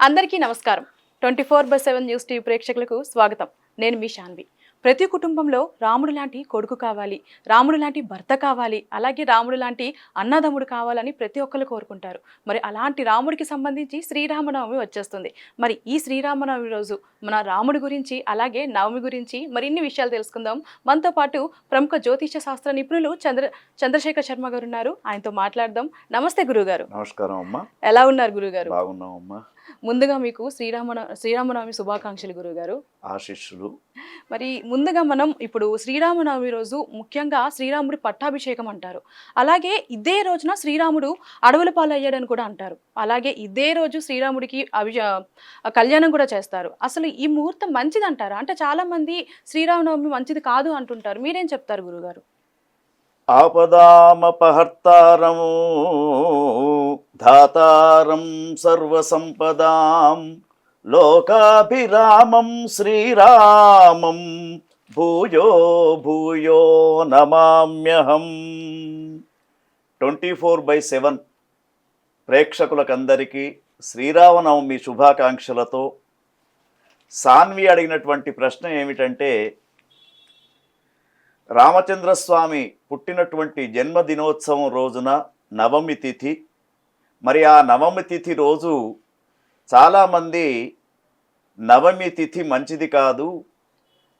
అందరికీ నమస్కారం. 24/7 news TV ప్రేక్షకులకు స్వాగతం. నేను మీ శాన్వి. ప్రతి కుటుంబంలో రాముడు లాంటి కొడుకు కావాలి, రాముడు లాంటి భర్త కావాలి, అలాగే రాముడు లాంటి అన్నదమ్ముడు కావాలని ప్రతి ఒక్కరు కోరుకుంటారు. మరి అలాంటి రాముడికి సంబంధించి శ్రీరామనవమి వచ్చేస్తుంది. మరి ఈ శ్రీరామనవమి రోజు మన రాముడి గురించి, అలాగే నవమి గురించి మరిన్ని విషయాలు తెలుసుకుందాం. మనతో పాటు ప్రముఖ జ్యోతిష శాస్త్ర నిపుణులు చంద్రశేఖర్ శర్మ గారు ఉన్నారు. ఆయనతో మాట్లాడదాం. నమస్తే గురుగారు. నమస్కారం అమ్మా. ఎలా ఉన్నారు గురుగారు? బాగున్నామమ్మా. ముందుగా మీకు శ్రీరామనవమి శుభాకాంక్షలు గురుగారు. ఆశీస్సులు. మరి ముందుగా మనం ఇప్పుడు శ్రీరామనవమి రోజు ముఖ్యంగా శ్రీరాముడి పట్టాభిషేకం అంటారు. అలాగే ఇదే రోజున శ్రీరాముడు అడవుల పాలయ్యాడని కూడా అంటారు. అలాగే ఇదే రోజు శ్రీరాముడికి కళ్యాణం కూడా చేస్తారు. అసలు ఈ ముహూర్తం మంచిది అంటారా? అంటే చాలా మంది శ్రీరామనవమి మంచిది కాదు అంటుంటారు. మీరేం చెప్తారు గురుగారు? ఆపదామపహర్తారము ధాతారం సర్వసంపదాం లోకాభిరామం శ్రీరామం భూయో భూయో నమామ్యహం. 24/7 ప్రేక్షకులకందరికీ శ్రీరామనవమి శుభాకాంక్షలతో. సాన్వి అడిగినటువంటి ప్రశ్న ఏమిటంటే, రామచంద్రస్వామి పుట్టినటువంటి జన్మదినోత్సవం రోజున నవమి తిథి. మరి ఆ నవమి తిథి రోజు చాలామంది నవమి తిథి మంచిది కాదు,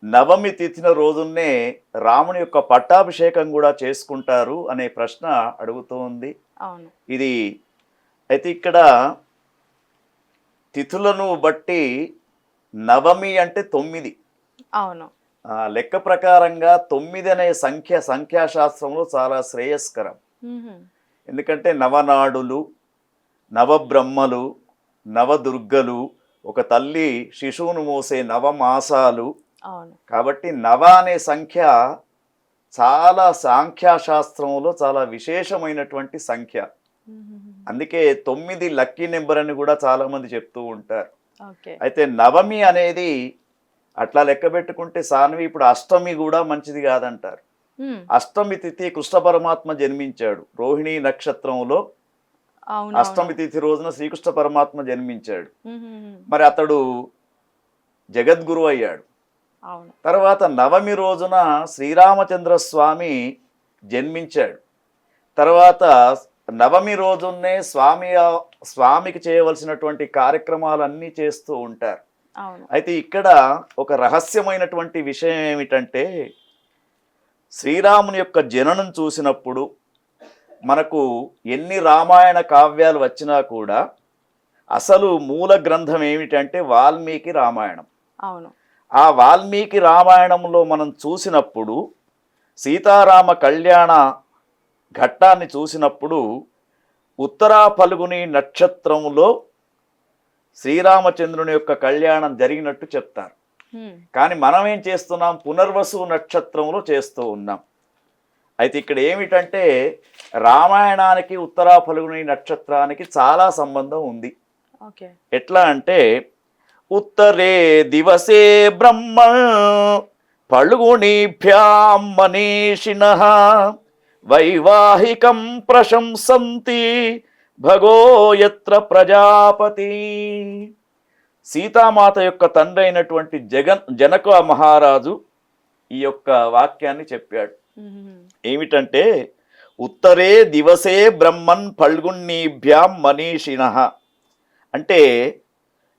నవమి తిథిన రోజునే రాముని యొక్క పట్టాభిషేకం కూడా చేసుకుంటారు అనే ప్రశ్న అడుగుతూ ఉంది. ఇది అయితే ఇక్కడ తిథులను బట్టి నవమి అంటే 9. అవును. లెక్క ప్రకారంగా 9 అనే సంఖ్యాశాస్త్రంలో చాలా శ్రేయస్కరం. ఎందుకంటే నవనాడులు, నవబ్రహ్మలు, నవదుర్గలు, ఒక తల్లి శిశువును మోసే నవమాసాలు. కాబట్టి నవ అనే సంఖ్య చాలా సాంఖ్యాశాస్త్రంలో చాలా విశేషమైనటువంటి సంఖ్య. అందుకే 9 లక్కీ నెంబర్ అని కూడా చాలా మంది చెప్తూ ఉంటారు. అయితే నవమి అనేది అట్లా లెక్క పెట్టుకుంటే సాన్వి ఇప్పుడు అష్టమి కూడా మంచిది కాదంటారు. అష్టమి తిథి కృష్ణ పరమాత్మ జన్మించాడు. రోహిణి నక్షత్రంలో అష్టమి తిథి రోజున శ్రీకృష్ణ పరమాత్మ జన్మించాడు. మరి అతడు జగద్గురు అయ్యాడు. తర్వాత నవమి రోజున శ్రీరామచంద్ర స్వామి జన్మించాడు. తర్వాత నవమి రోజునే స్వామికి చేయవలసినటువంటి కార్యక్రమాలన్నీ చేస్తూ ఉంటారు. అయితే ఇక్కడ ఒక రహస్యమైనటువంటి విషయం ఏమిటంటే, శ్రీరాముని యొక్క జననం చూసినప్పుడు మనకు ఎన్ని రామాయణ కావ్యాలు వచ్చినా కూడా అసలు మూల గ్రంథం ఏమిటంటే వాల్మీకి రామాయణం. ఆ వాల్మీకి రామాయణంలో మనం చూసినప్పుడు సీతారామ కళ్యాణ ఘట్టాన్ని చూసినప్పుడు ఉత్తరా ఫల్గుని నక్షత్రంలో శ్రీరామచంద్రుని యొక్క కళ్యాణం జరిగినట్టు చెప్తారు. కానీ మనం ఏం చేస్తున్నాం, పునర్వసు నక్షత్రంలో చేస్తూ ఉన్నాం. అయితే ఇక్కడ ఏమిటంటే రామాయణానికి ఉత్తరా ఫల్గుని నక్షత్రానికి చాలా సంబంధం ఉంది. ఎట్లా అంటే, ఉత్తరే దివసే బ్రహ్మ ఫల్గుణీభ్యాం మనీషిణః వైవాహికం ప్రశంసంతి భగో యత్ర ప్రజాపతి. సీతామాత యొక్క తండ్రి అయినటువంటి జనక మహారాజు ఈ యొక్క వాక్యాన్ని చెప్పాడు. ఏమిటంటే, ఉత్తరే దివసే బ్రహ్మన్ ఫల్గుణీభ్యాం మనీషిణః అంటే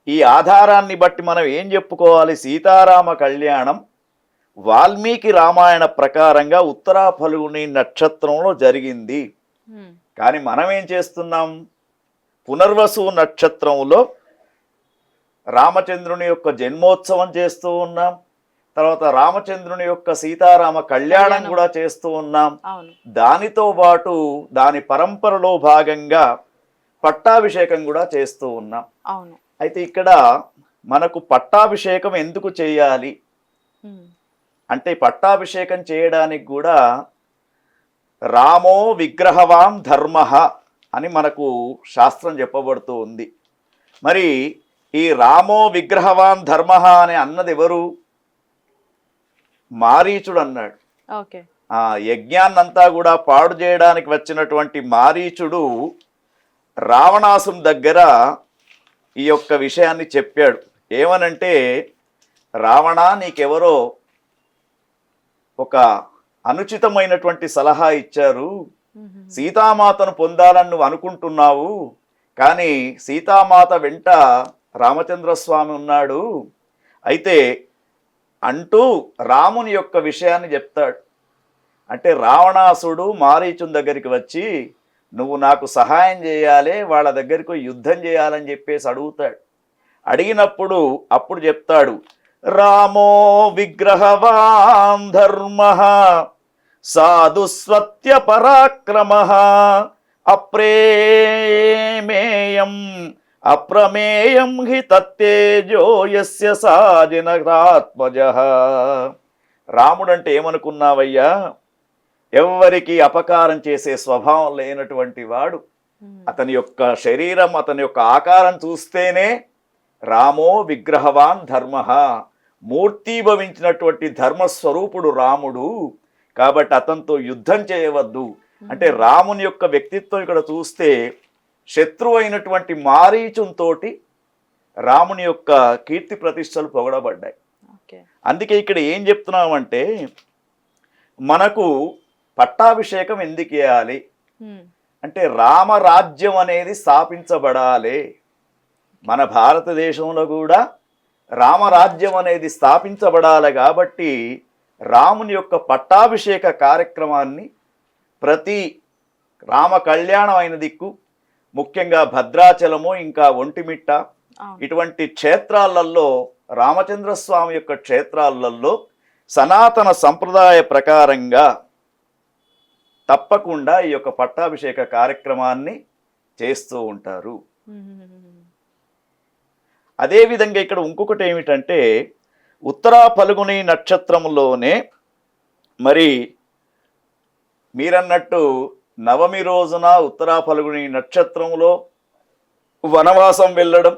ఈ ఆధారాన్ని బట్టి మనం ఏం చెప్పుకోవాలి, సీతారామ కళ్యాణం వాల్మీకి రామాయణ ప్రకారంగా ఉత్తరా ఫల్గుని నక్షత్రంలో జరిగింది. కానీ మనం ఏం చేస్తున్నాం, పునర్వసు నక్షత్రంలో రామచంద్రుని యొక్క జన్మోత్సవం చేస్తూ ఉన్నాం. తర్వాత రామచంద్రుని యొక్క సీతారామ కళ్యాణం కూడా చేస్తూ ఉన్నాం. దానితో పాటు దాని పరంపరలో భాగంగా పట్టాభిషేకం కూడా చేస్తూ ఉన్నాం. అయితే ఇక్కడ మనకు పట్టాభిషేకం ఎందుకు చేయాలి అంటే, పట్టాభిషేకం చేయడానికి కూడా రామో విగ్రహవాన్ ధర్మ అని మనకు శాస్త్రం చెప్పబడుతూ ఉంది. మరి ఈ రామో విగ్రహవాన్ ధర్మ అని అన్నది ఎవరు? మారీచుడు అన్నాడు. ఆ యజ్ఞాన్నంతా కూడా పాడు చేయడానికి వచ్చినటువంటి మారీచుడు రావణాసుని దగ్గర ఈ యొక్క విషయాన్ని చెప్పాడు. ఏమనంటే, రావణ, నీకెవరో ఒక అనుచితమైనటువంటి సలహా ఇచ్చారు. సీతామాతను పొందాలని నువ్వు అనుకుంటున్నావు, కానీ సీతామాత వెంట రామచంద్రస్వామి ఉన్నాడు. అయితే అంటూ రాముని యొక్క విషయాన్ని చెప్తాడు. అంటే రావణాసుడు మారీచుని దగ్గరికి వచ్చి, నువ్వు నాకు సహాయం చేయాలి, వాళ్ళ దగ్గరికి యుద్ధం చేయాలని చెప్పేసి అడుగుతాడు. అడిగినప్పుడు అప్పుడు చెప్తాడు, రామో విగ్రహవాన్ ధర్మ సాధుస్వత్య పరాక్రమ అప్రేమేయం అప్రమేయం హి తత్తేజో యస్య సాజనరాత్మజః. రాముడంటే ఏమనుకున్నావయ్యా? ఎవ్వరికి అపకారం చేసే స్వభావం లేనటువంటి వాడు. అతని యొక్క శరీరం, అతని యొక్క ఆకారం చూస్తేనే రామో విగ్రహవాన్ ధర్మ, మూర్తీభవించినటువంటి ధర్మస్వరూపుడు రాముడు. కాబట్టి అతనితో యుద్ధం చేయవద్దు. అంటే రాముని యొక్క వ్యక్తిత్వం ఇక్కడ చూస్తే శత్రువు అయినటువంటి మారీచునితోటి రాముని యొక్క కీర్తి ప్రతిష్టలు పొగడబడ్డాయి. అందుకే ఇక్కడ ఏం చెప్తున్నామంటే, మనకు పట్టాభిషేకం ఎందుకు చేయాలి అంటే, రామరాజ్యం అనేది స్థాపించబడాలి. మన భారతదేశంలో కూడా రామరాజ్యం అనేది స్థాపించబడాలి. కాబట్టి రాముని యొక్క పట్టాభిషేక కార్యక్రమాన్ని ప్రతి రామ కళ్యాణం అయిన దిక్కు, ముఖ్యంగా భద్రాచలము, ఇంకా ఒంటిమిట్ట, ఇటువంటి క్షేత్రాలలో, రామచంద్రస్వామి యొక్క క్షేత్రాలలో సనాతన సంప్రదాయ ప్రకారంగా తప్పకుండా ఈ యొక్క పట్టాభిషేక కార్యక్రమాన్ని చేస్తూ ఉంటారు. అదేవిధంగా ఇక్కడ ఇంకొకటి ఏమిటంటే, ఉత్తరా ఫల్గుని నక్షత్రంలోనే మరి మీరన్నట్టు నవమి రోజున ఉత్తరా ఫల్గుని నక్షత్రంలో వనవాసం వెళ్ళడం,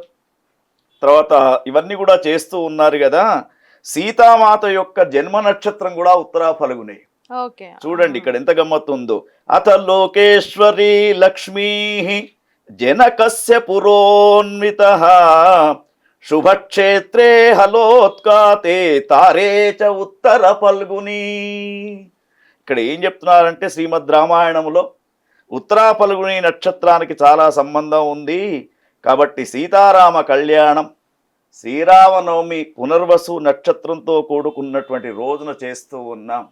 తర్వాత ఇవన్నీ కూడా చేస్తూ ఉన్నారు కదా. సీతామాత యొక్క జన్మ నక్షత్రం కూడా ఉత్తరా ఫల్గుని. చూడండి ఇక్కడ ఎంత గమ్మత్తు ఉందో. అత లోకేశ్వరీ లక్ష్మీ జనకస్య పురోన్విత శుభక్షేత్రే హలోత్కాతే తారే చ ఉత్తర ఫల్గుని. ఇక్కడ ఏం చెప్తున్నారంటే, శ్రీమద్ రామాయణంలో ఉత్తరా ఫల్గుని నక్షత్రానికి చాలా సంబంధం ఉంది. కాబట్టి సీతారామ కళ్యాణం శ్రీరామనవమి పునర్వసు నక్షత్రంతో కూడుకున్నటువంటి రోజున చేస్తూ ఉన్నాం.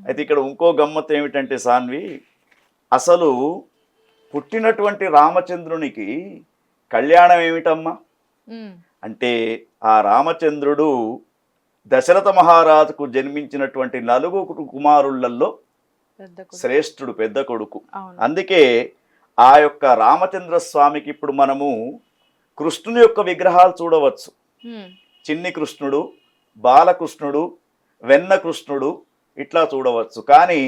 అయితే ఇక్కడ ఇంకో గమ్మత్తు ఏమిటంటే సాన్వి, అసలు పుట్టినటువంటి రామచంద్రునికి కళ్యాణం ఏమిటమ్మా అంటే, ఆ రామచంద్రుడు దశరథ మహారాజుకు జన్మించినటువంటి 4 కుమారులలో శ్రేష్ఠుడు, పెద్ద కొడుకు. అందుకే ఆ యొక్క రామచంద్ర స్వామికి ఇప్పుడు మనము కృష్ణుని యొక్క విగ్రహాలు చూడవచ్చు. చిన్ని కృష్ణుడు, బాలకృష్ణుడు, వెన్న కృష్ణుడు ఇట్లా చూడవచ్చు. కానీ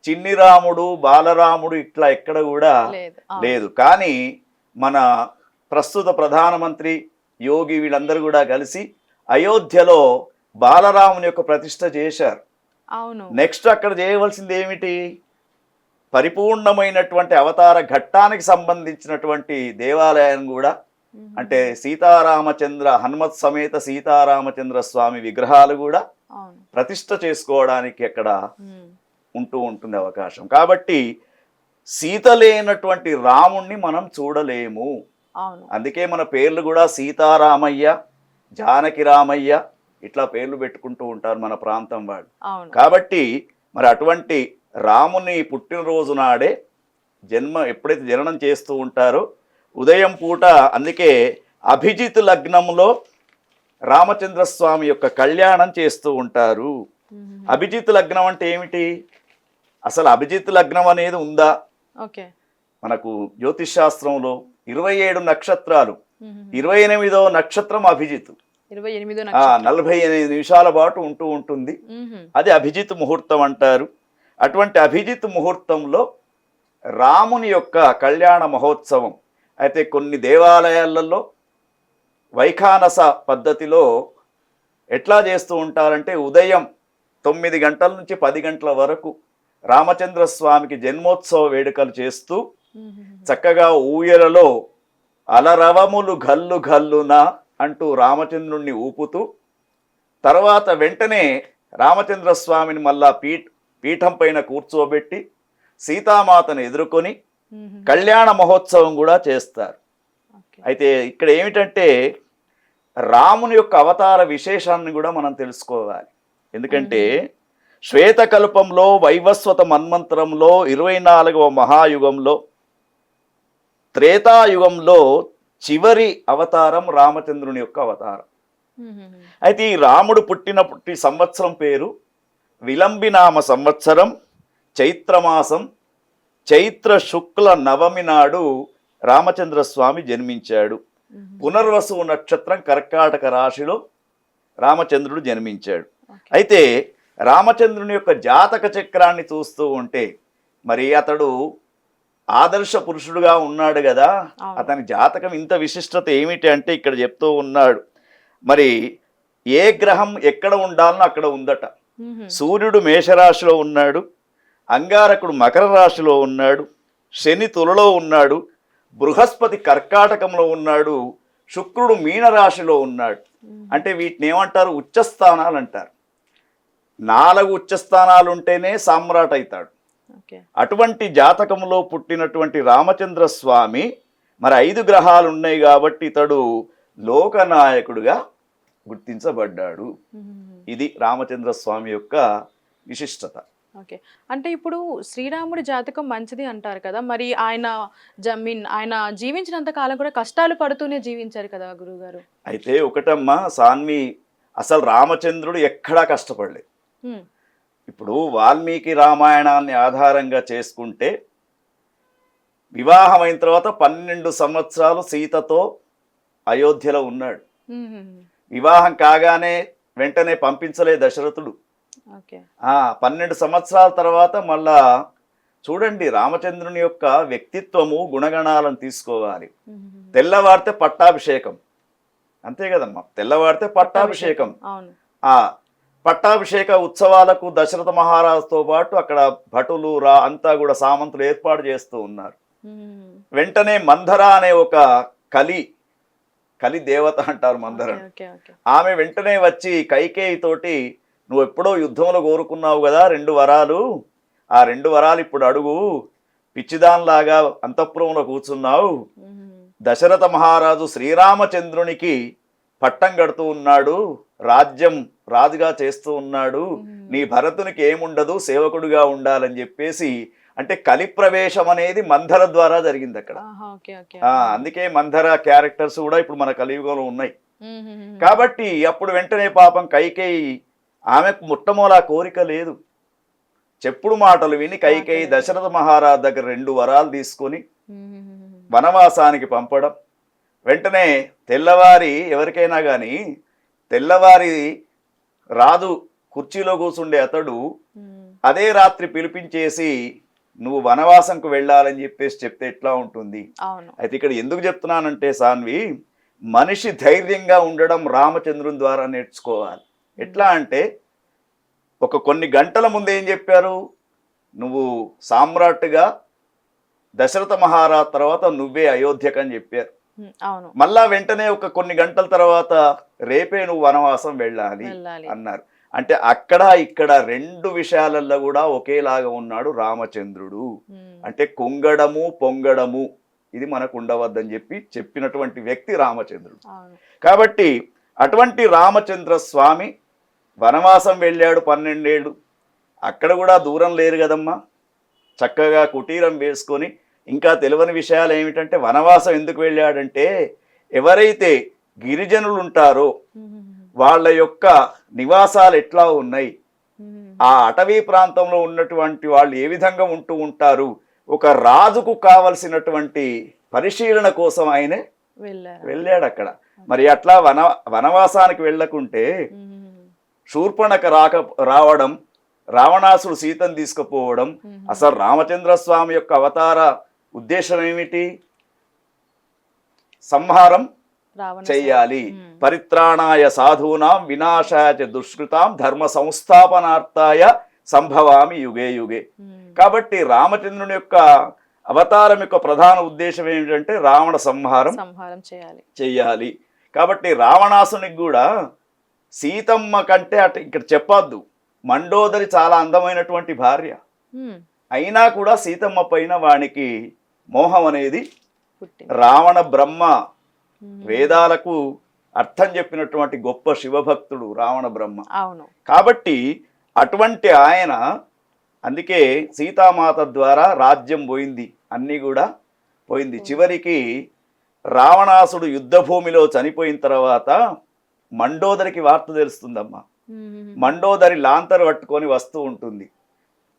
చిన్ని రాముడు, బాలరాముడు ఇట్లా ఎక్కడ కూడా లేదు. కానీ మన ప్రస్తుత ప్రధానమంత్రి యోగి వీళ్ళందరూ కూడా కలిసి అయోధ్యలో బాలరాముని యొక్క ప్రతిష్ఠ చేశారు. నెక్స్ట్ అక్కడ చేయవలసింది ఏమిటి? పరిపూర్ణమైనటువంటి అవతార ఘట్టానికి సంబంధించినటువంటి దేవాలయం కూడా, అంటే సీతారామచంద్ర హనుమత్ సమేత సీతారామచంద్ర స్వామి విగ్రహాలు కూడా ప్రతిష్ఠ చేసుకోవడానికి అక్కడ ఉంటుంది అవకాశం. కాబట్టి సీత లేనటువంటి రాముణ్ణి మనం చూడలేము. అందుకే మన పేర్లు కూడా సీతారామయ్య, జానకి రామయ్య ఇట్లా పేర్లు పెట్టుకుంటూ ఉంటారు మన ప్రాంతం వాళ్ళు. కాబట్టి మరి అటువంటి రాముని పుట్టినరోజు నాడే ఎప్పుడైతే జననం చేస్తూ ఉంటారో ఉదయం పూట, అందుకే అభిజిత్ లగ్నంలో రామచంద్రస్వామి యొక్క కళ్యాణం చేస్తూ ఉంటారు. అభిజిత్ లగ్నం అంటే ఏమిటి? అసలు అభిజిత్ లగ్నం అనేది ఉందా? మనకు జ్యోతిష్ శాస్త్రంలో 27 నక్షత్రాలు, 28వ నక్షత్రం అభిజిత్, 48 నిమిషాల పాటు ఉంటూ ఉంటుంది. అది అభిజిత్ ముహూర్తం అంటారు. అటువంటి అభిజిత్ ముహూర్తంలో రాముని యొక్క కళ్యాణ మహోత్సవం. అయితే కొన్ని దేవాలయాలలో వైఖానస పద్ధతిలో ఎట్లా చేస్తూ ఉంటారంటే, ఉదయం 9 గంటల నుంచి 10 గంటల వరకు రామచంద్ర స్వామికి జన్మోత్సవ వేడుకలు చేస్తూ చక్కగా ఊయలలో అలరవములు గల్లు గల్లున అంటూ రామచంద్రుణ్ణి ఊపుతూ, తర్వాత వెంటనే రామచంద్ర స్వామిని మళ్ళా పీఠం పైన కూర్చోబెట్టి సీతామాతను ఎదుర్కొని కళ్యాణ మహోత్సవం కూడా చేస్తారు. అయితే ఇక్కడ ఏమిటంటే రాముని యొక్క అవతార విశేషాన్ని కూడా మనం తెలుసుకోవాలి. ఎందుకంటే శ్వేతకల్పంలో వైవస్వత మన్వంతరంలో 24వ మహాయుగంలో త్రేతాయుగంలో చివరి అవతారం రామచంద్రుని యొక్క అవతారం. అయితే ఈ రాముడు పుట్టి సంవత్సరం పేరు విలంబినామ సంవత్సరం, చైత్రమాసం, చైత్ర శుక్ల నవమి నాడు రామచంద్ర స్వామి జన్మించాడు. పునర్వసు నక్షత్రం కర్కాటక రాశిలో రామచంద్రుడు జన్మించాడు. అయితే రామచంద్రుని యొక్క జాతక చక్రాన్ని చూస్తూ ఉంటే మరి అతడు ఆదర్శ పురుషుడుగా ఉన్నాడు కదా, అతని జాతకం ఇంత విశిష్టత ఏమిటి అంటే ఇక్కడ చెప్తూ ఉన్నాడు. మరి ఏ గ్రహం ఎక్కడ ఉండాలనో అక్కడ ఉందట. సూర్యుడు మేషరాశిలో ఉన్నాడు, అంగారకుడు మకర రాశిలో ఉన్నాడు, శని తులలో ఉన్నాడు, బృహస్పతి కర్కాటకంలో ఉన్నాడు, శుక్రుడు మీనరాశిలో ఉన్నాడు. అంటే వీటిని ఏమంటారు? ఉచ్చస్థానాలు అంటారు. 4 ఉచ్చస్థానాలు ఉంటేనే సామ్రాట్ అవుతాడు. అటువంటి జాతకంలో పుట్టినటువంటి రామచంద్ర స్వామి మరి 5 గ్రహాలు ఉన్నాయి కాబట్టి ఇతడు లోకనాయకుడుగా గుర్తించబడ్డాడు. ఇది రామచంద్ర స్వామి యొక్క విశిష్టత. ఓకే, అంటే ఇప్పుడు శ్రీరాముడి జాతకం మంచిది అంటారు కదా, మరి ఆయన జీవించినంత కాలం కూడా కష్టాలు పడుతూనే జీవించారు కదా గురువుగారు. అయితే ఒకటమ్మా సాన్వి, అసలు రామచంద్రుడు ఎక్కడా కష్టపడలేదు. ఇప్పుడు వాల్మీకి రామాయణాన్ని ఆధారంగా చేసుకుంటే వివాహం అయిన తర్వాత 12 సంవత్సరాలు సీతతో అయోధ్యలో ఉన్నాడు. వివాహం కాగానే వెంటనే పంపించలే దశరథుడు. 12 సంవత్సరాల తర్వాత మళ్ళా చూడండి, రామచంద్రుని యొక్క వ్యక్తిత్వము గుణగణాలను తీసుకోవాలి. తెల్లవారితే పట్టాభిషేకం, అంతే కదమ్మా, తెల్లవారితే పట్టాభిషేకం. ఆ పట్టాభిషేక ఉత్సవాలకు దశరథ మహారాజుతో పాటు అక్కడ భటులు అంతా కూడా సామంతులు ఏర్పాటు చేస్తూ ఉన్నారు. వెంటనే మంధర అనే ఒక కలి దేవత అంటారు మంధర, ఆమె వెంటనే వచ్చి కైకేయి తోటి, నువ్వు ఎప్పుడో యుద్ధంలో కోరుకున్నావు కదా 2 వరాలు, ఆ 2 వరాలు ఇప్పుడు అడుగు, పిచ్చిదాన్లాగా అంతఃపురంలో కూర్చున్నావు. దశరథ మహారాజు శ్రీరామచంద్రునికి పట్టం కడుతూ ఉన్నాడు, రాజ్యం రాజుగా చేస్తూ ఉన్నాడు, నీ భరతునికి ఏముండదు, సేవకుడుగా ఉండాలని చెప్పేసి, అంటే కలి ప్రవేశం అనేది మంధర ద్వారా జరిగింది అక్కడ. అందుకే మంధర క్యారెక్టర్స్ కూడా ఇప్పుడు మన కలియుగంలో ఉన్నాయి. కాబట్టి అప్పుడు వెంటనే పాపం కైకేయి, ఆమెకు మొట్టమొదల కోరిక లేదు, చెప్పుడు మాటలు విని కైకేయి దశరథ మహారాజు దగ్గర 2 వరాలు తీసుకొని వనవాసానికి పంపడం. వెంటనే తెల్లవారి, ఎవరికైనా కానీ తెల్లవారి రాజు కుర్చీలో కూర్చుండే అతడు అదే రాత్రి పిలిపించేసి నువ్వు వనవాసంకు వెళ్ళాలని చెప్పేసి చెప్తే ఎట్లా ఉంటుంది? అయితే ఇక్కడ ఎందుకు చెప్తున్నానంటే సాన్వి, మనిషి ధైర్యంగా ఉండడం రామచంద్రుని ద్వారా నేర్చుకోవాలి. ఎట్లా అంటే కొన్ని గంటల ముందు ఏం చెప్పారు, నువ్వు సామ్రాట్గా దశరథ మహారాజ్ తర్వాత నువ్వే అయోధ్యకని చెప్పారు. మళ్ళా వెంటనే కొన్ని గంటల తర్వాత రేపే నువ్వు వనవాసం వెళ్ళాలి అన్నారు. అంటే అక్కడ ఇక్కడ 2 విషయాలలో కూడా ఒకేలాగా ఉన్నాడు రామచంద్రుడు. అంటే కుంగడము పొంగడము ఇది మనకు ఉండవద్దని చెప్పినటువంటి వ్యక్తి రామచంద్రుడు. కాబట్టి అటువంటి రామచంద్ర స్వామి వనవాసం వెళ్ళాడు 12 ఏళ్ళు. అక్కడ కూడా దూరం లేరు కదమ్మా, చక్కగా కుటీరం వేసుకొని. ఇంకా తెలియని విషయాలు ఏమిటంటే, వనవాసం ఎందుకు వెళ్ళాడంటే, ఎవరైతే గిరిజనులు ఉంటారో వాళ్ళ యొక్క నివాసాలు ఎట్లా ఉన్నాయి, ఆ అటవీ ప్రాంతంలో ఉన్నటువంటి వాళ్ళు ఏ విధంగా ఉంటూ ఉంటారు, ఒక రాజుకు కావలసినటువంటి పరిశీలన కోసం ఆయనే వెళ్ళాడు అక్కడ. మరి అట్లా వనవాసానికి వెళ్ళకుంటే శూర్పణఖ రావడం, రావణాసుడు సీతను తీసుకుపోవడం, అసలు రామచంద్ర స్వామి యొక్క అవతార ఉద్దేశం ఏమిటి? సంహారం చెయ్యాలి. పరిత్రాణాయ సాధూనాం వినాశాయ దుష్కృతాం ధర్మ సంస్థాపనార్థాయ సంభవామి యుగే యుగే. కాబట్టి రామచంద్రుని యొక్క అవతారం యొక్క ప్రధాన ఉద్దేశం ఏమిటంటే రావణ సంహారం సంహారం చేయాలి. చెయ్యాలి. కాబట్టి రావణాసునికి కూడా సీతమ్మ కంటే అటు ఇక్కడ చెప్పొద్దు, మండోదరి చాలా అందమైనటువంటి భార్య అయినా కూడా సీతమ్మ పైన వానికి మోహం అనేది పుట్టింది. రావణ బ్రహ్మ వేదాలకు అర్థం చెప్పినటువంటి గొప్ప శివభక్తుడు రావణ బ్రహ్మ. అవును. కాబట్టి అటువంటి ఆయన, అందుకే సీతామాత ద్వారా రాజ్యం పోయింది, అన్నీ కూడా పోయింది. చివరికి రావణాసుడు యుద్ధభూమిలో చనిపోయిన తర్వాత మండోదరికి వార్త తెలుస్తుందమ్మా. మండోదరి లాంతరు పట్టుకొని వస్తూ ఉంటుంది.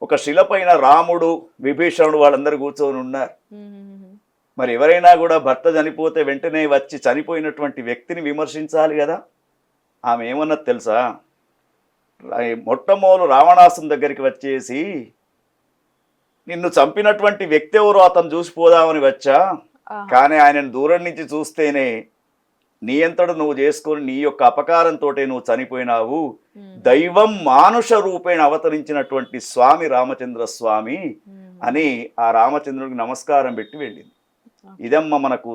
ఒక శిలపైన రాముడు, విభీషణుడు వాళ్ళందరూ కూర్చొని ఉన్నారు. మరి ఎవరైనా కూడా భర్త చనిపోతే వెంటనే వచ్చి చనిపోయినటువంటి వ్యక్తిని విమర్శించాలి కదా. ఆమె ఏమన్నది తెలుసా? మొట్టమొదలు రావణాసుని దగ్గరికి వచ్చేసి, నిన్ను చంపినటువంటి వ్యక్తి ఎవరో అతను చూసిపోదామని వచ్చా, కానీ ఆయనను దూరం నుంచి చూస్తేనే నీ అంతట నువ్వు చేసుకొని నీ యొక్క అపకారంతో నువ్వు చనిపోయినావు. దైవం మానుష రూపేణ అవతరించినటువంటి స్వామి రామచంద్ర స్వామి అని ఆ రామచంద్రుడికి నమస్కారం పెట్టి వెళ్ళింది. ఇదమ్మ మనకు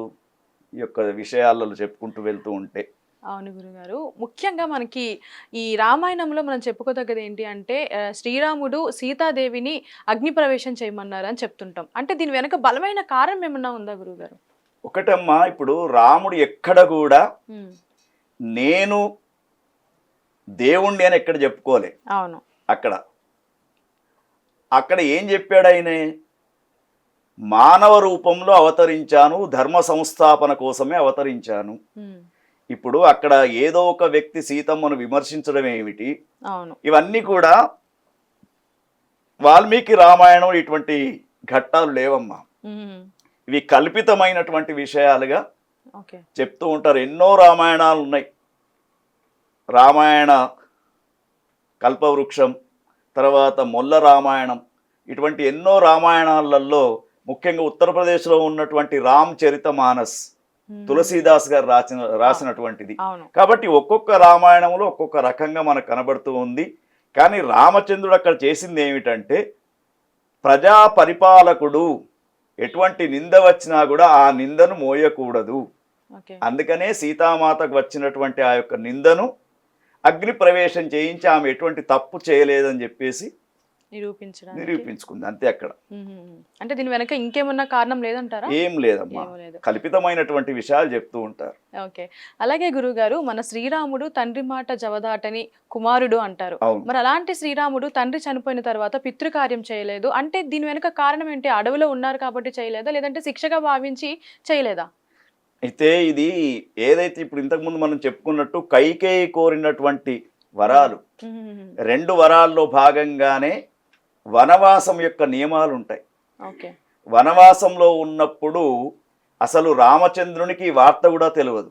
ఈ యొక్క విషయాలలో చెప్పుకుంటూ వెళ్తూ ఉంటే. అవును గురుగారు. ముఖ్యంగా మనకి ఈ రామాయణంలో మనం చెప్పుకోదగ్గది ఏంటి అంటే, శ్రీరాముడు సీతాదేవిని అగ్ని ప్రవేశం చేయమన్నారు అని చెప్తుంటాం. అంటే దీని వెనక బలమైన కారణం ఏమన్నా ఉందా గురుగారు? ఒకటమ్మా, ఇప్పుడు రాముడు ఎక్కడ కూడా నేను దేవుణ్ణి అని ఎక్కడ చెప్పుకోలే. అవును. అక్కడ ఏం చెప్పాడు ఆయన? మానవ రూపంలో అవతరించాను, ధర్మ సంస్థాపన కోసమే అవతరించాను. ఇప్పుడు అక్కడ ఏదో ఒక వ్యక్తి సీతమ్మను విమర్శించడం ఏమిటి? ఇవన్నీ కూడా వాల్మీకి రామాయణం ఇటువంటి ఘట్టాలు లేవమ్మా. ఇవి కల్పితమైనటువంటి విషయాలుగా చెప్తూ ఉంటారు. ఎన్నో రామాయణాలు ఉన్నాయి. రామాయణ కల్పవృక్షం, తర్వాత మొల్ల రామాయణం, ఇటువంటి ఎన్నో రామాయణాలలో ముఖ్యంగా ఉత్తరప్రదేశ్లో ఉన్నటువంటి రామ్ చరిత మానస్ తులసీదాస్ గారు రాసినటువంటిది. కాబట్టి ఒక్కొక్క రామాయణంలో ఒక్కొక్క రకంగా మనకు కనబడుతూ ఉంది. కానీ రామచంద్రుడు అక్కడ చేసింది ఏమిటంటే, ప్రజా పరిపాలకుడు ఎటువంటి నింద వచ్చినా కూడా ఆ నిందను మోయకూడదు. అందుకనే సీతామాతకు వచ్చినటువంటి ఆ యొక్క నిందను అగ్ని ప్రవేశం చేయించి ఆమె ఎటువంటి తప్పు చేయలేదని చెప్పేసి నిరూపించుకుంది. అంతే. అక్కడ అంటే దీని వెనక ఇంకేమన్నా కారణం లేదంటారా? ఏం లేదమ్మా, కల్పితమైనటువంటి విషయాలు చెప్తూ ఉంటారు. ఓకే. అలాగే గురుగారు, మన శ్రీరాముడు తండ్రి మాట జవదాటని కుమారుడు అంటారు. మరి అలాంటి శ్రీరాముడు తండ్రి చనిపోయిన తర్వాత పితృకార్యం చేయలేదు అంటే దీని వెనక కారణం ఏంటి? అడవిలో ఉన్నారు కాబట్టి చేయలేదా, లేదంటే శిక్షగా భావించి చేయలేదా? అయితే ఇది ఏదైతే ఇప్పుడు ఇంతకుముందు మనం చెప్పుకున్నట్టు కైకేయి కోరినటువంటి వరాలు, 2 వరాల్లో భాగంగానే వనవాసం యొక్క నియమాలు ఉంటాయి. వనవాసంలో ఉన్నప్పుడు అసలు రామచంద్రునికి వార్త కూడా తెలియదు.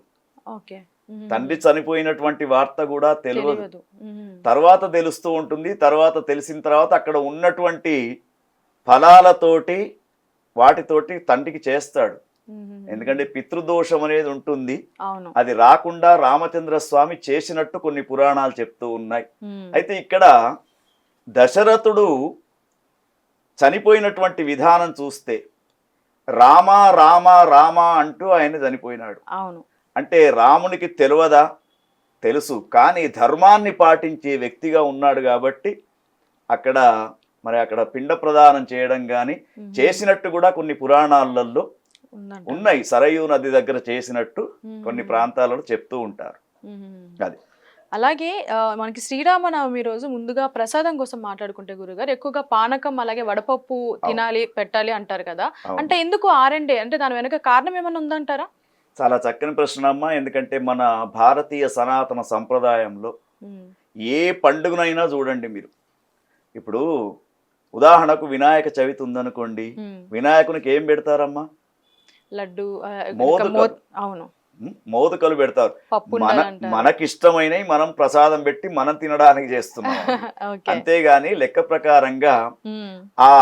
తండ్రి చనిపోయినటువంటి వార్త కూడా తెలియదు. తర్వాత తెలుస్తూ ఉంటుంది. తర్వాత తెలిసిన తర్వాత అక్కడ ఉన్నటువంటి ఫలాలతోటి వాటితోటి తండ్రికి చేస్తాడు. ఎందుకంటే పితృదోషం అనేది ఉంటుంది. అది రాకుండా రామచంద్ర స్వామి చేసినట్టు కొన్ని పురాణాలు చెప్తూ ఉన్నాయి. అయితే ఇక్కడ దశరథుడు చనిపోయినటువంటి విధానం చూస్తే రామ రామ రామ అంటూ ఆయన చనిపోయినాడు. అంటే రామునికి తెలియదా? తెలుసు. కానీ ధర్మాన్ని పాటించే వ్యక్తిగా ఉన్నాడు కాబట్టి అక్కడ పిండ ప్రదానం చేయడం కానీ చేసినట్టు కూడా కొన్ని పురాణాలలో ఉన్నాయి. సరయూ నది దగ్గర చేసినట్టు కొన్ని ప్రాంతాలలో చెప్తూ ఉంటారు. అది. అలాగే మనకి శ్రీరామనవమి రోజు ముందుగా ప్రసాదం కోసం మాట్లాడుకుంటే గురుగారు, ఎక్కువగా పానకం అలాగే వడపప్పు తినాలి, పెట్టాలి అంటారు కదా. అంటే ఎందుకు ఆరండే? అంటే దాని వెనక కారణం ఏమైనా ఉందంటారా? చాలా చక్కని ప్రశ్న అమ్మా. ఎందుకంటే మన భారతీయ సనాతన సంప్రదాయంలో ఏ పండుగనైనా చూడండి మీరు. ఇప్పుడు ఉదాహరణకు వినాయక చవితి ఉందనుకోండి, వినాయకునికి ఏం పెడతారమ్మా? లడ్డు, మోదకలు పెడతారు. మనకిష్టమైనవి మనం ప్రసాదం పెట్టి మనం తినడానికి చేస్తున్నాం. అంతేగాని లెక్క ప్రకారంగా ఆ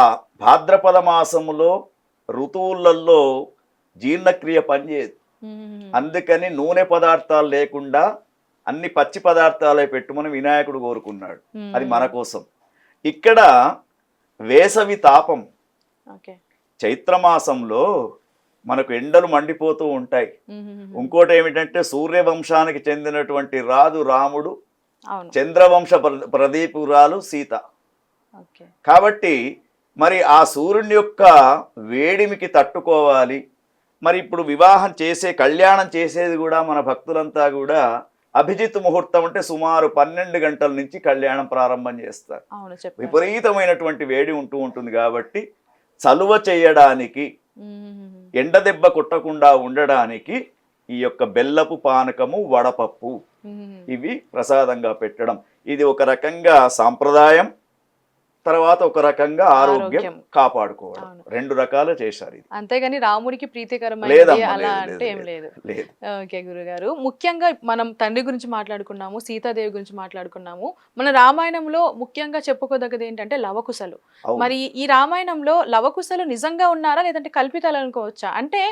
భాద్రపద మాసములో ఋతువులలో జీర్ణక్రియ పనిచేయదు. అందుకని నూనె పదార్థాలు లేకుండా అన్ని పచ్చి పదార్థాలే పెట్టుమని వినాయకుడు కోరుకున్నాడు. అది మన కోసం. ఇక్కడ వేసవి తాపం, చైత్రమాసంలో మనకు ఎండలు మండిపోతూ ఉంటాయి. ఇంకోటి ఏమిటంటే సూర్యవంశానికి చెందినటువంటి రాజు రాముడు, అవును. చంద్రవంశ ప్రదీపురాలు సీత. ఓకే. కాబట్టి మరి ఆ సూర్యుని యొక్క వేడిమికి తట్టుకోవాలి. మరి ఇప్పుడు వివాహం కళ్యాణం చేసేది కూడా మన భక్తులంతా కూడా అభిజిత్ ముహూర్తం అంటే సుమారు 12 గంటల నుంచి కళ్యాణం ప్రారంభం చేస్తారు. అవును, చెప్పారు. విపరీతమైనటువంటి వేడి ఉంటుంది కాబట్టి చలువ చేయడానికి, ఎండ దెబ్బ కొట్టకుండా ఉండడానికి ఈ యొక్క బెల్లపు పానకము, వడపప్పు ఇవి ప్రసాదంగా పెట్టడం, ఇది ఒక రకంగా సాంప్రదాయం, తర్వాత ఒక రకంగా ఆరోగ్యం కాపాడుకోవడం, రెండు రకాలు చేశారు ఇది. అంతేగాని రాముడికి ప్రీతికరమైనది అలా అంటే ఏం లేదు. ఓకే గురుగారు, ముఖ్యంగా మనం తండ్రి గురించి మాట్లాడుకున్నాము, సీతాదేవి గురించి మాట్లాడుకున్నాము. మన రామాయణంలో ముఖ్యంగా చెప్పుకోదగ్గది ఏంటంటే లవకుశలు. మరి ఈ రామాయణంలో లవకుశలు నిజంగా ఉన్నారా లేదంటే కల్పితాలు అనుకోవచ్చా? అంటే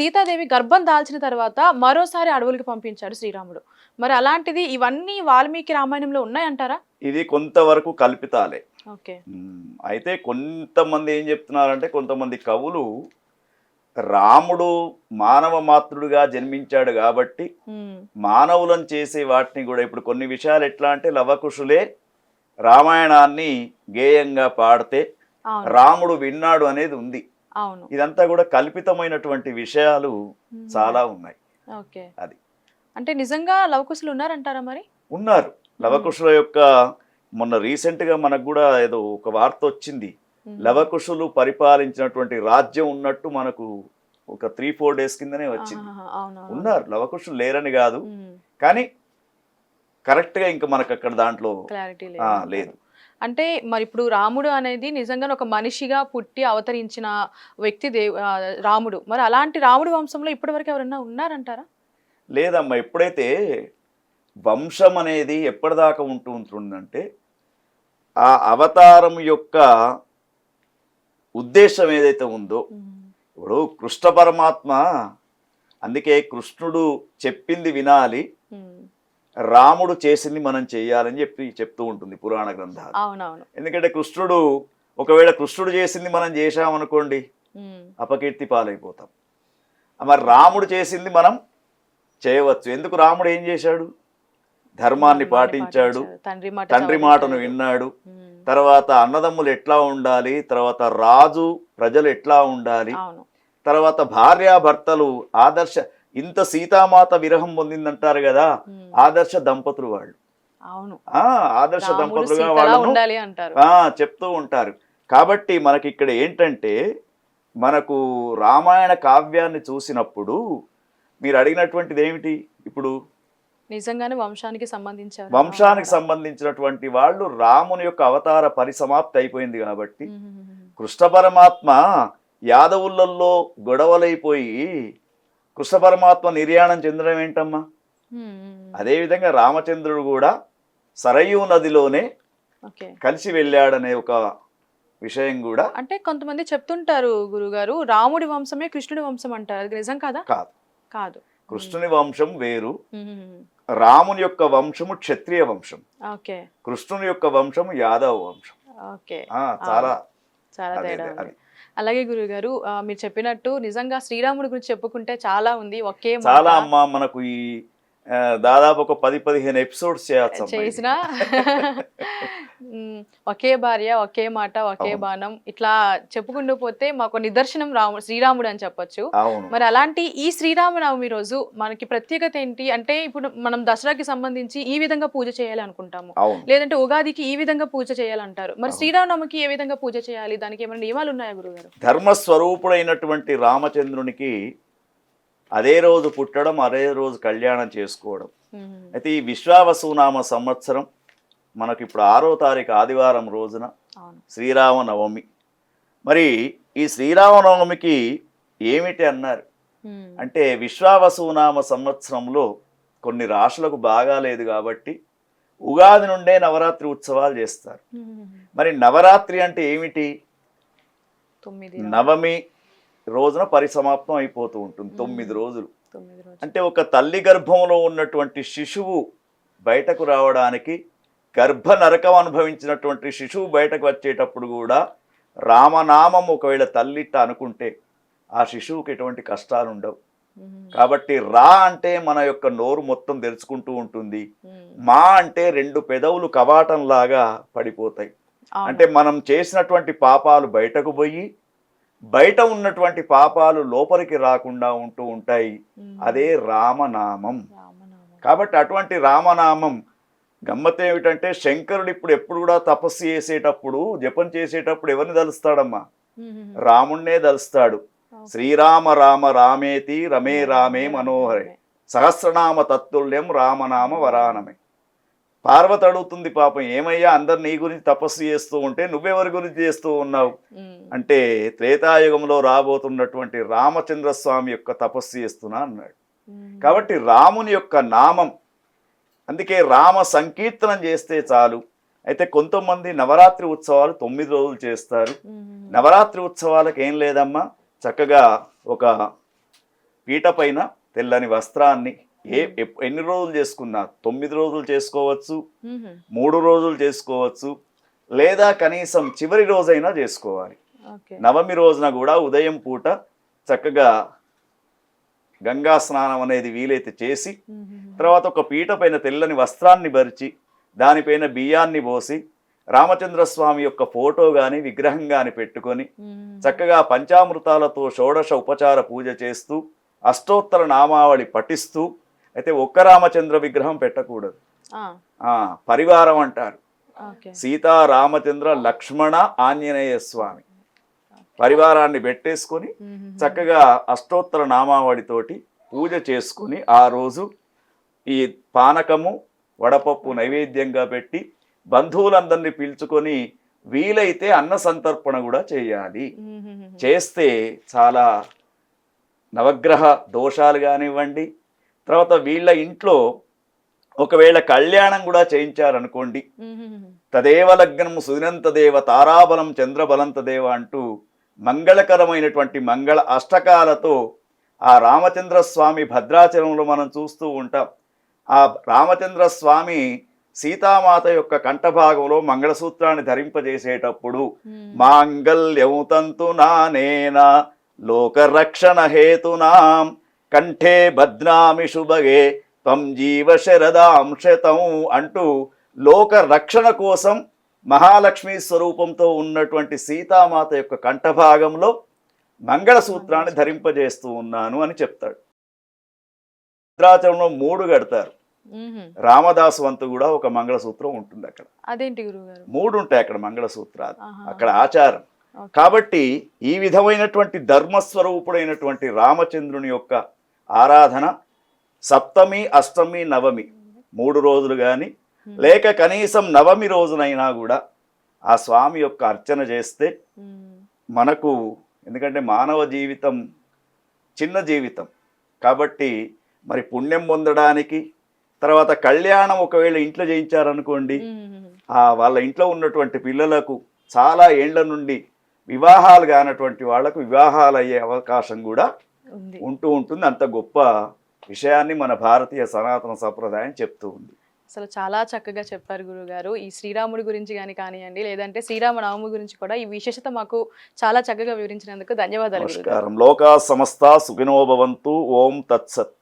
సీతాదేవి గర్భం దాల్చిన తర్వాత మరోసారి అడవులకు పంపించాడు శ్రీరాముడు. మరి అలాంటిది ఇవన్నీ వాల్మీకి రామాయణంలో ఉన్నాయంటారా? ఇది కొంతవరకు కల్పితాలే. ఓకే. అయితే కొంతమంది ఏం చెప్తున్నారంటే, కొంతమంది కవులు రాముడు మానవ మాతృడుగా జన్మించాడు కాబట్టి మానవులను చేసే వాటిని కూడా, ఇప్పుడు కొన్ని విషయాలు ఎట్లా అంటే లవకుశులే రామాయణాన్ని గేయంగా పాడితే రాముడు విన్నాడు అనేది ఉంది. ఇదంతా కూడా కల్పితమైనటువంటి విషయాలు చాలా ఉన్నాయి. అది అంటే నిజంగా లవకుశులు ఉన్నారంటారా? మరి ఉన్నారు. లవకుశుల యొక్క మొన్న రీసెంట్గా మనకు కూడా ఏదో ఒక వార్త వచ్చింది, లవకుశులు పరిపాలించినటువంటి రాజ్యం ఉన్నట్టు మనకు ఒక 3-4 డేస్ కిందనే వచ్చింది. ఉన్నారు, లవకుశులు లేరని కాదు, కానీ కరెక్ట్గా ఇంకా మనకు అక్కడ దాంట్లో క్లారిటీ లేదు. అంటే మరి ఇప్పుడు రాముడు అనేది నిజంగా ఒక మనిషిగా పుట్టి అవతరించిన వ్యక్తి రాముడు. మరి అలాంటి రాముడి వంశంలో ఇప్పటివరకు ఎవరైనా ఉన్నారంటారా? లేదమ్మా. ఎప్పుడైతే వంశం అనేది ఎప్పటిదాకా ఉంటుందంటే ఆ అవతారం యొక్క ఉద్దేశం ఏదైతే ఉందో, ఇప్పుడు కృష్ణ పరమాత్మ, అందుకే కృష్ణుడు చెప్పింది వినాలి, రాముడు చేసింది మనం చేయాలని చెప్తూ ఉంటుంది పురాణ గ్రంథాలు. ఎందుకంటే ఒకవేళ కృష్ణుడు చేసింది మనం చేశామనుకోండి అపకీర్తి పాలైపోతాం. మరి రాముడు చేసింది మనం చేయవచ్చు. ఎందుకు? రాముడు ఏం చేశాడు? ధర్మాన్ని పాటించాడు, తండ్రి మాటను విన్నాడు, తర్వాత అన్నదమ్ములు ఎట్లా ఉండాలి, తర్వాత రాజు ప్రజలు ఎట్లా ఉండాలి, తర్వాత భార్యాభర్తలు ఆదర్శ, ఇంత సీతామాత విరహం పొందిందంటారు కదా, ఆదర్శ దంపతులు వాళ్ళు. ఆదర్శ దంపతులుగా వాళ్ళను చెప్తూ ఉంటారు. కాబట్టి మనకి ఇక్కడ ఏంటంటే, మనకు రామాయణ కావ్యాన్ని చూసినప్పుడు మీరు అడిగినటువంటిది ఏమిటి, ఇప్పుడు నిజంగానే వంశానికి సంబంధించినటువంటి వాళ్ళు రాముని యొక్క అవతార పరిసమాప్తి అయిపోయింది కాబట్టి, కృష్ణ పరమాత్మ యాదవులలో గొడవలైపోయి కృష్ణ పరమాత్మ నిర్యాణం చెందడం ఏంటమ్మా? అదేవిధంగా రామచంద్రుడు కూడా సరయూ నదిలోనే కలిసి వెళ్ళాడనే ఒక విషయం కూడా, అంటే కొంతమంది చెప్తుంటారు గురుగారు, రాముడి వంశమే కృష్ణుడి వంశం అంటారు. అది నిజం కాదా? కాదు. కృష్ణుని వంశం వేరు, రాముని యొక్క వంశము క్షత్రియ వంశం, కృష్ణుని యొక్క వంశము యాదవ వంశం. చాలా తేడా. అలాగే గురుగారు, మీరు చెప్పినట్టు నిజంగా శ్రీరాముడి గురించి చెప్పుకుంటే చాలా ఉంది. చాలా అమ్మా, మనకు ఈ దాదాపు ఒక 10-15 ఎపిసోడ్స్ చేసిన ఒకే భార్య, ఒకే మాట, ఒకే బాణం, ఇట్లా చెప్పుకుంటూ పోతే మాకు నిదర్శనం శ్రీరాముడు అని చెప్పొచ్చు. మరి అలాంటి ఈ శ్రీరామనవమి రోజు మనకి ప్రత్యేకత ఏంటి అంటే, ఇప్పుడు మనం దసరాకి సంబంధించి ఈ విధంగా పూజ చేయాలి అనుకుంటాము, లేదంటే ఉగాదికి ఈ విధంగా పూజ చేయాలంటారు. మరి శ్రీరామనవమికి ఏ విధంగా పూజ చేయాలి, దానికి ఏమైనా నియమాలు ఉన్నాయా గురుగారు? ధర్మస్వరూపుడైనటువంటి రామచంద్రునికి అదే రోజు పుట్టడం, అదే రోజు కళ్యాణం చేసుకోవడం. అయితే ఈ విశ్వావసునామ సంవత్సరం మనకి ఇప్పుడు 6వ తారీఖు ఆదివారం రోజున శ్రీరామనవమి. మరి ఈ శ్రీరామనవమికి ఏమిటి అన్నారు అంటే, విశ్వావసునామ సంవత్సరంలో కొన్ని రాశులకు బాగాలేదు కాబట్టి ఉగాది నుండే నవరాత్రి ఉత్సవాలు చేస్తారు. మరి నవరాత్రి అంటే ఏమిటి? నవమి రోజున పరిసమాప్తం అయిపోతూ ఉంటుంది. 9 రోజులు. అంటే ఒక తల్లి గర్భంలో ఉన్నటువంటి శిశువు బయటకు రావడానికి, గర్భ నరకం అనుభవించినటువంటి శిశువు బయటకు వచ్చేటప్పుడు కూడా రామనామం ఒకవేళ తల్లిట్ట అనుకుంటే ఆ శిశువుకి ఎటువంటి కష్టాలు ఉండవు. కాబట్టి రా అంటే మన యొక్క నోరు మొత్తం తెరుచుకుంటూ ఉంటుంది, మా అంటే 2 పెదవులు కవాటంలాగా పడిపోతాయి. అంటే మనం చేసినటువంటి పాపాలు బయటకు పోయి బయట ఉన్నటువంటి పాపాలు లోపలికి రాకుండా ఉంటూ ఉంటాయి. అదే రామనామం. కాబట్టి అటువంటి రామనామం గమ్మత్ ఏమిటంటే శంకరుడు ఎప్పుడు కూడా తపస్సు చేసేటప్పుడు జపం చేసేటప్పుడు ఎవరిని తలుస్తాడమ్మా? రాముణ్ణే తలుస్తాడు. శ్రీరామ రామ రామేతి రమే రామే మనోహరే సహస్రనామ తత్తుల్యం రామనామ వరానమే. పార్వతి అడుగుతుంది పాపం, ఏమయ్యా అందరు నీ గురించి తపస్సు చేస్తూ ఉంటే నువ్వెవరి గురించి చేస్తూ ఉన్నావు అంటే త్రేతాయుగంలో రాబోతున్నటువంటి రామచంద్రస్వామి యొక్క తపస్సు చేస్తున్నా అన్నాడు. కాబట్టి రాముని యొక్క నామం, అందుకే రామ సంకీర్తనం చేస్తే చాలు. అయితే కొంతమంది నవరాత్రి ఉత్సవాలు 9 రోజులు చేస్తారు. నవరాత్రి ఉత్సవాలకు ఏం లేదమ్మా, చక్కగా ఒక పీట పైన తెల్లని వస్త్రాన్ని ఎన్ని రోజులు చేసుకున్నా 9 రోజులు చేసుకోవచ్చు, 3 రోజులు చేసుకోవచ్చు, లేదా కనీసం చివరి రోజైనా చేసుకోవాలి. నవమి రోజున కూడా ఉదయం పూట చక్కగా గంగా స్నానం అనేది వీలైతే చేసి తర్వాత ఒక పీట పైన తెల్లని వస్త్రాన్ని పరిచి దానిపైన బియ్యాన్ని పోసి రామచంద్రస్వామి యొక్క ఫోటో గాని విగ్రహం గాని పెట్టుకొని చక్కగా పంచామృతాలతో షోడశ ఉపచార పూజ చేస్తూ అష్టోత్తర నామావళి పఠిస్తూ, అయితే ఒక్క రామచంద్ర విగ్రహం పెట్టకూడదు, పరివారం అంటారు. సీతా రామచంద్ర లక్ష్మణ ఆంజనేయ స్వామి పరివారాన్ని పెట్టేసుకొని చక్కగా అష్టోత్తర నామావళితోటి పూజ చేసుకుని ఆ రోజు ఈ పానకము వడపప్పు నైవేద్యంగా పెట్టి బంధువులందరినీ పిలుచుకొని వీలైతే అన్న సంతర్పణ కూడా చేయాలి. చేస్తే చాలా నవగ్రహ దోషాలు కానివ్వండి, తర్వాత వీళ్ళ ఇంట్లో ఒకవేళ కళ్యాణం కూడా చేయించారనుకోండి, తదేవ లగ్నం సుదినంతదేవ తారాబలం చంద్రబలంతదేవ అంటూ మంగళకరమైనటువంటి మంగళ అష్టకాలతో ఆ రామచంద్ర స్వామి భద్రాచలంలో మనం చూస్తూ ఉంటాం. ఆ రామచంద్ర స్వామి సీతామాత యొక్క కంఠభాగంలో మంగళసూత్రాన్ని ధరింపజేసేటప్పుడు మాంగళ్యం తంతునానేన లోకరక్షణ హేతునాం కంఠే బధ్నామి శుభగే త్వం జీవ శరదాం శతం అంటూ లోక రక్షణ కోసం మహాలక్ష్మి స్వరూపంతో ఉన్నటువంటి సీతామాత యొక్క కంఠభాగంలో మంగళసూత్రాన్ని ధరింపజేస్తూ ఉన్నాను అని చెప్తాడు. భద్రాచలంలో 3 కడతారు. రామదాసు వంతు కూడా ఒక మంగళసూత్రం ఉంటుంది అక్కడ. అదేంటి గురువుగారు? 3 ఉంటాయి అక్కడ మంగళసూత్రాలు, అక్కడ ఆచారం. కాబట్టి ఈ విధమైనటువంటి ధర్మస్వరూపుడైనటువంటి రామచంద్రుని యొక్క ఆరాధన సప్తమి అష్టమి నవమి 3 రోజులు కానీ లేక కనీసం నవమి రోజునైనా కూడా ఆ స్వామి యొక్క అర్చన చేస్తే మనకు, ఎందుకంటే మానవ జీవితం చిన్న జీవితం కాబట్టి మరి పుణ్యం పొందడానికి, తర్వాత కళ్యాణం ఒకవేళ ఇంట్లో చేయించారనుకోండి, వాళ్ళ ఇంట్లో ఉన్నటువంటి పిల్లలకు చాలా ఏండ్ల నుండి వివాహాలు కానటువంటి వాళ్లకు వివాహాలు అయ్యే అవకాశం కూడా ఉంటూ ఉంటుంది. అంత గొప్ప విషయాన్ని మన భారతీయ సనాతన సంప్రదాయం చెప్తూ ఉంది. అసలు చాలా చక్కగా చెప్పారు గురుగారు. ఈ శ్రీరాముడి గురించి కానివ్వండి, లేదంటే శ్రీరామనవమి గురించి కూడా ఈ విశేషత మాకు చాలా చక్కగా వివరించినందుకు ధన్యవాదాలు. నమస్కారం. లోకా సమస్త సుఖినో భవంతు. ఓం తత్సత్.